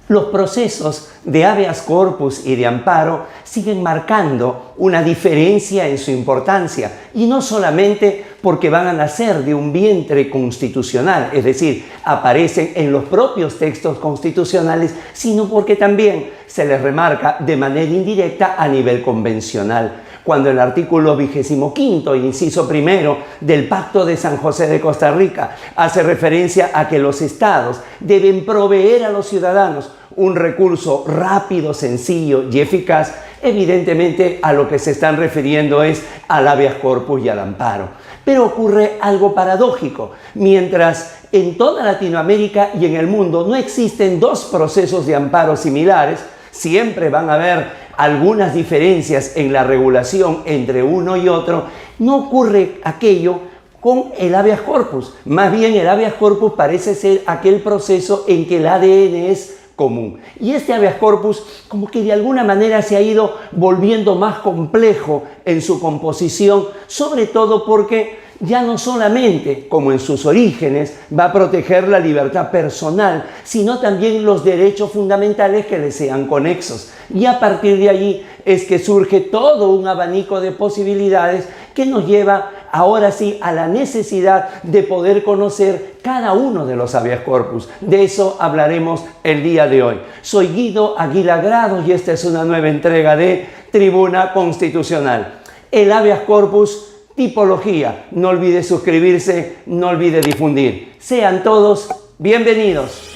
Los procesos de habeas corpus y de amparo siguen marcando una diferencia en su importancia, y no solamente porque van a nacer de un vientre constitucional, es decir, aparecen en los propios textos constitucionales, sino porque también se les remarca de manera indirecta a nivel convencional. Cuando el artículo 25, inciso primero del Pacto de San José de Costa Rica hace referencia a que los estados deben proveer a los ciudadanos un recurso rápido, sencillo y eficaz, evidentemente a lo que se están refiriendo es al habeas corpus y al amparo. Pero ocurre algo paradójico. Mientras en toda Latinoamérica y en el mundo no existen dos procesos de amparo similares, siempre van a haber algunas diferencias en la regulación entre uno y otro, no ocurre aquello con el habeas corpus. Más bien el habeas corpus parece ser aquel proceso en que el ADN es común. Y este habeas corpus como que de alguna manera se ha ido volviendo más complejo en su composición, sobre todo porque ya no solamente, como en sus orígenes, va a proteger la libertad personal, sino también los derechos fundamentales que le sean conexos. Y a partir de allí es que surge todo un abanico de posibilidades que nos lleva ahora sí a la necesidad de poder conocer cada uno de los habeas corpus. De eso hablaremos el día de hoy. Soy Guido Aguilar Grados y esta es una nueva entrega de Tribuna Constitucional. El habeas corpus, tipología. No olvide suscribirse, no olvide difundir. Sean todos bienvenidos.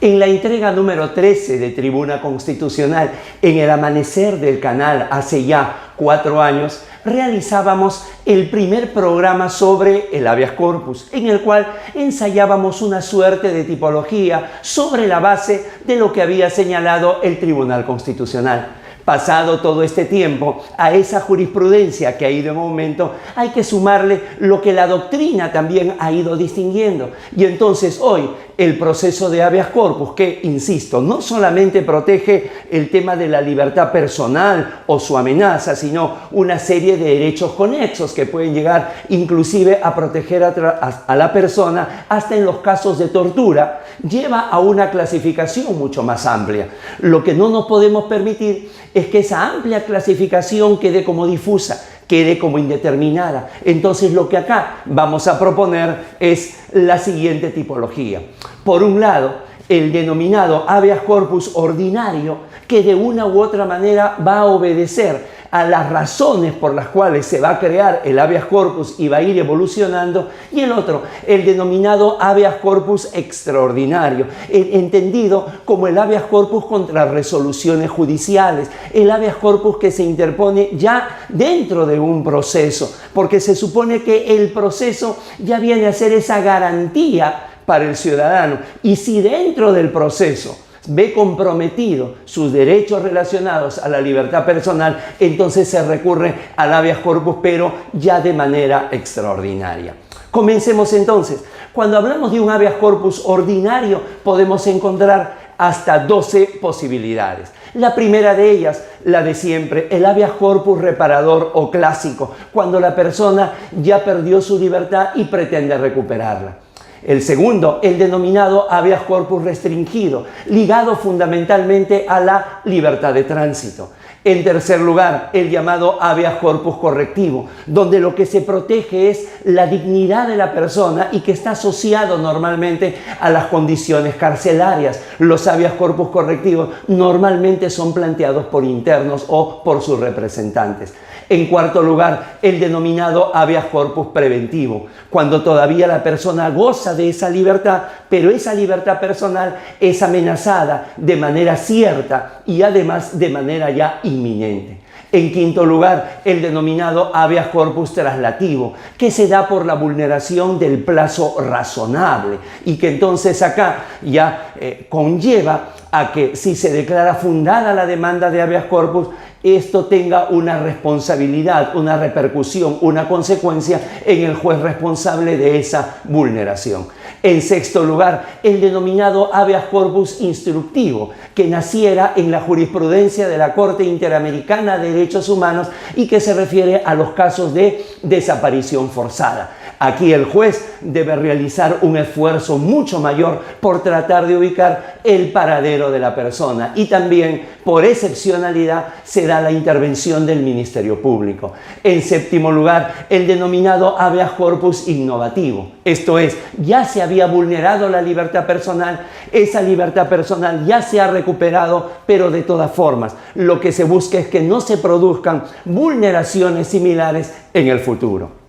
En la entrega número 13 de Tribuna Constitucional, en el amanecer del canal hace ya 4 años, realizábamos el primer programa sobre el habeas corpus, en el cual ensayábamos una suerte de tipología sobre la base de lo que había señalado el Tribunal Constitucional. Pasado todo este tiempo, a esa jurisprudencia que ha ido en aumento, hay que sumarle lo que la doctrina también ha ido distinguiendo. Y entonces hoy, el proceso de habeas corpus, que, insisto, no solamente protege el tema de la libertad personal o su amenaza, sino una serie de derechos conexos que pueden llegar inclusive a proteger a la persona hasta en los casos de tortura, lleva a una clasificación mucho más amplia. Lo que no nos podemos permitir es que esa amplia clasificación quede como difusa, quede como indeterminada. Entonces lo que acá vamos a proponer es la siguiente tipología. Por un lado, el denominado habeas corpus ordinario, que de una u otra manera va a obedecer a las razones por las cuales se va a crear el habeas corpus y va a ir evolucionando, y el otro, el denominado habeas corpus extraordinario, entendido como el habeas corpus contra resoluciones judiciales, el habeas corpus que se interpone ya dentro de un proceso, porque se supone que el proceso ya viene a ser esa garantía para el ciudadano, y si dentro del proceso ve comprometido sus derechos relacionados a la libertad personal, entonces se recurre al habeas corpus, pero ya de manera extraordinaria. Comencemos entonces. Cuando hablamos de un habeas corpus ordinario, podemos encontrar hasta 12 posibilidades. La primera de ellas, la de siempre, el habeas corpus reparador o clásico, cuando la persona ya perdió su libertad y pretende recuperarla. El segundo, el denominado habeas corpus restringido, ligado fundamentalmente a la libertad de tránsito. En tercer lugar, el llamado habeas corpus correctivo, donde lo que se protege es la dignidad de la persona y que está asociado normalmente a las condiciones carcelarias. Los habeas corpus correctivos normalmente son planteados por internos o por sus representantes. En cuarto lugar, el denominado habeas corpus preventivo, cuando todavía la persona goza de esa libertad, pero esa libertad personal es amenazada de manera cierta y además de manera ya inminente. En quinto lugar, el denominado habeas corpus traslativo, que se da por la vulneración del plazo razonable y que entonces acá ya conlleva a que si se declara fundada la demanda de habeas corpus, esto tenga una responsabilidad, una repercusión, una consecuencia en el juez responsable de esa vulneración. En sexto lugar, el denominado habeas corpus instructivo, que naciera en la jurisprudencia de la Corte Interamericana de Derechos Humanos y que se refiere a los casos de desaparición forzada. Aquí el juez debe realizar un esfuerzo mucho mayor por tratar de ubicar el paradero de la persona y también, por excepcionalidad, se da la intervención del Ministerio Público. En séptimo lugar, el denominado habeas corpus innovativo. Esto es, ya se había vulnerado la libertad personal, esa libertad personal ya se ha recuperado, pero de todas formas, lo que se busca es que no se produzcan vulneraciones similares en el futuro.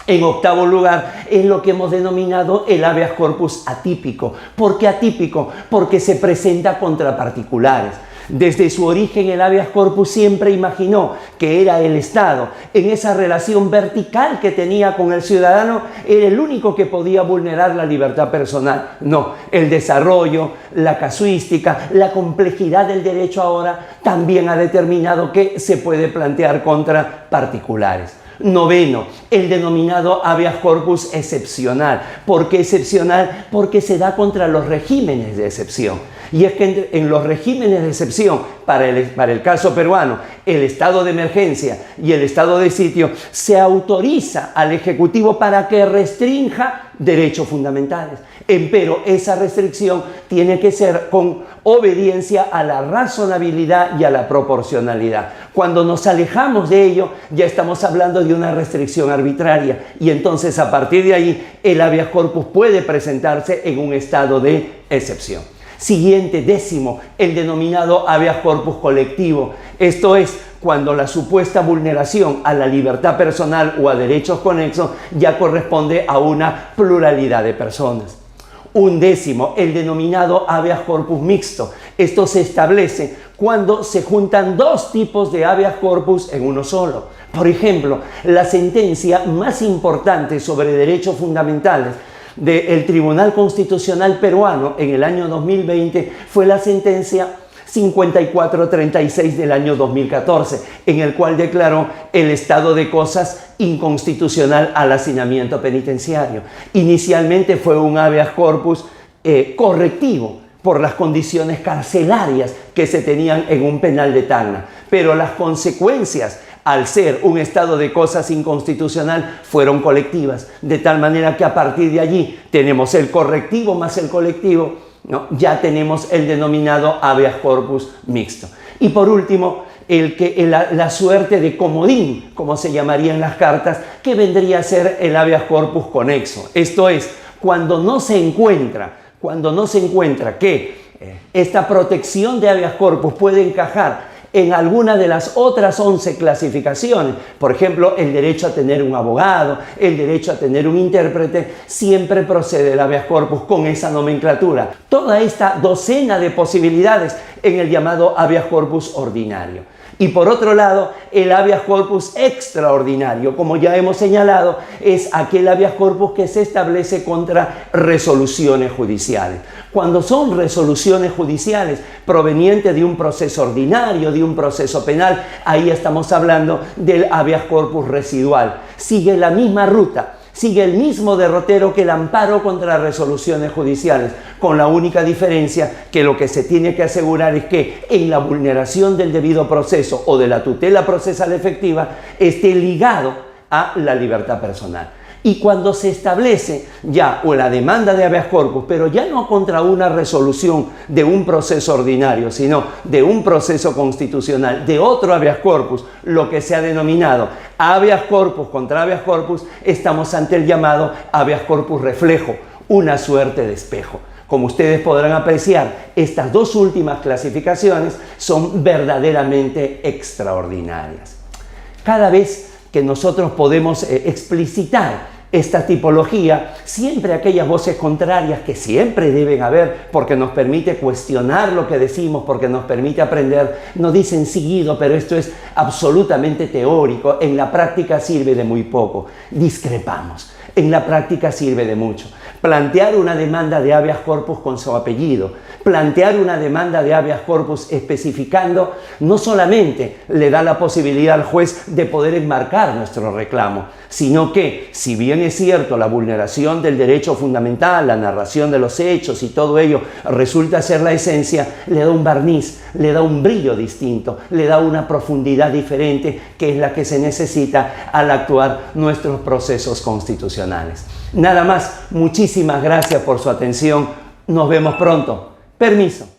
En octavo lugar, es lo que hemos denominado el habeas corpus atípico. ¿Por qué atípico? Porque se presenta contra particulares. Desde su origen, el habeas corpus siempre imaginó que era el Estado, en esa relación vertical que tenía con el ciudadano, era el único que podía vulnerar la libertad personal. No, el desarrollo, la casuística, la complejidad del derecho ahora también ha determinado que se puede plantear contra particulares. Noveno, el denominado habeas corpus excepcional. ¿Por qué excepcional? Porque se da contra los regímenes de excepción. Y es que en los regímenes de excepción, para el caso peruano, el estado de emergencia y el estado de sitio, se autoriza al Ejecutivo para que restrinja derechos fundamentales. Empero esa restricción tiene que ser con obediencia a la razonabilidad y a la proporcionalidad. Cuando nos alejamos de ello, ya estamos hablando de una restricción arbitraria y entonces a partir de ahí el habeas corpus puede presentarse en un estado de excepción. Siguiente, décimo, el denominado habeas corpus colectivo. Esto es cuando la supuesta vulneración a la libertad personal o a derechos conexos ya corresponde a una pluralidad de personas. Undécimo, el denominado habeas corpus mixto. Esto se establece cuando se juntan dos tipos de habeas corpus en uno solo. Por ejemplo, la sentencia más importante sobre derechos fundamentales del Tribunal Constitucional peruano en el año 2020 fue la sentencia 5436 del año 2014, en el cual declaró el estado de cosas inconstitucional al hacinamiento penitenciario. Inicialmente fue un habeas corpus correctivo por las condiciones carcelarias que se tenían en un penal de Tacna, pero las consecuencias al ser un estado de cosas inconstitucional fueron colectivas, de tal manera que a partir de allí tenemos el correctivo más el colectivo, ¿no? Ya tenemos el denominado habeas corpus mixto. Y por último, la suerte de comodín, como se llamaría en las cartas, que vendría a ser el habeas corpus conexo. Esto es, cuando no se encuentra que esta protección de habeas corpus puede encajar en alguna de las otras 11 clasificaciones, por ejemplo, el derecho a tener un abogado, el derecho a tener un intérprete, siempre procede el habeas corpus con esa nomenclatura. Toda esta docena de posibilidades en el llamado habeas corpus ordinario. Y por otro lado, el habeas corpus extraordinario, como ya hemos señalado, es aquel habeas corpus que se establece contra resoluciones judiciales. Cuando son resoluciones judiciales provenientes de un proceso ordinario, de un proceso penal, ahí estamos hablando del habeas corpus residual. Sigue la misma ruta, sigue el mismo derrotero que el amparo contra resoluciones judiciales, con la única diferencia que lo que se tiene que asegurar es que en la vulneración del debido proceso o de la tutela procesal efectiva esté ligado a la libertad personal. Y cuando se establece ya la demanda de habeas corpus, pero ya no contra una resolución de un proceso ordinario, sino de un proceso constitucional, de otro habeas corpus, lo que se ha denominado habeas corpus contra habeas corpus, estamos ante el llamado habeas corpus reflejo, una suerte de espejo. Como ustedes podrán apreciar, estas dos últimas clasificaciones son verdaderamente extraordinarias. Cada vez que nosotros podemos explicitar esta tipología, siempre aquellas voces contrarias que siempre deben haber, porque nos permite cuestionar lo que decimos, porque nos permite aprender, nos dicen seguido, pero esto es absolutamente teórico, en la práctica sirve de muy poco. Discrepamos, en la práctica sirve de mucho. Plantear una demanda de habeas corpus con su apellido, plantear una demanda de habeas corpus especificando no solamente le da la posibilidad al juez de poder enmarcar nuestro reclamo, sino que, si bien es cierto, la vulneración del derecho fundamental, la narración de los hechos y todo ello resulta ser la esencia, le da un barniz, le da un brillo distinto, le da una profundidad diferente que es la que se necesita al actuar nuestros procesos constitucionales. Nada más, muchísimas gracias por su atención. Nos vemos pronto. Permiso.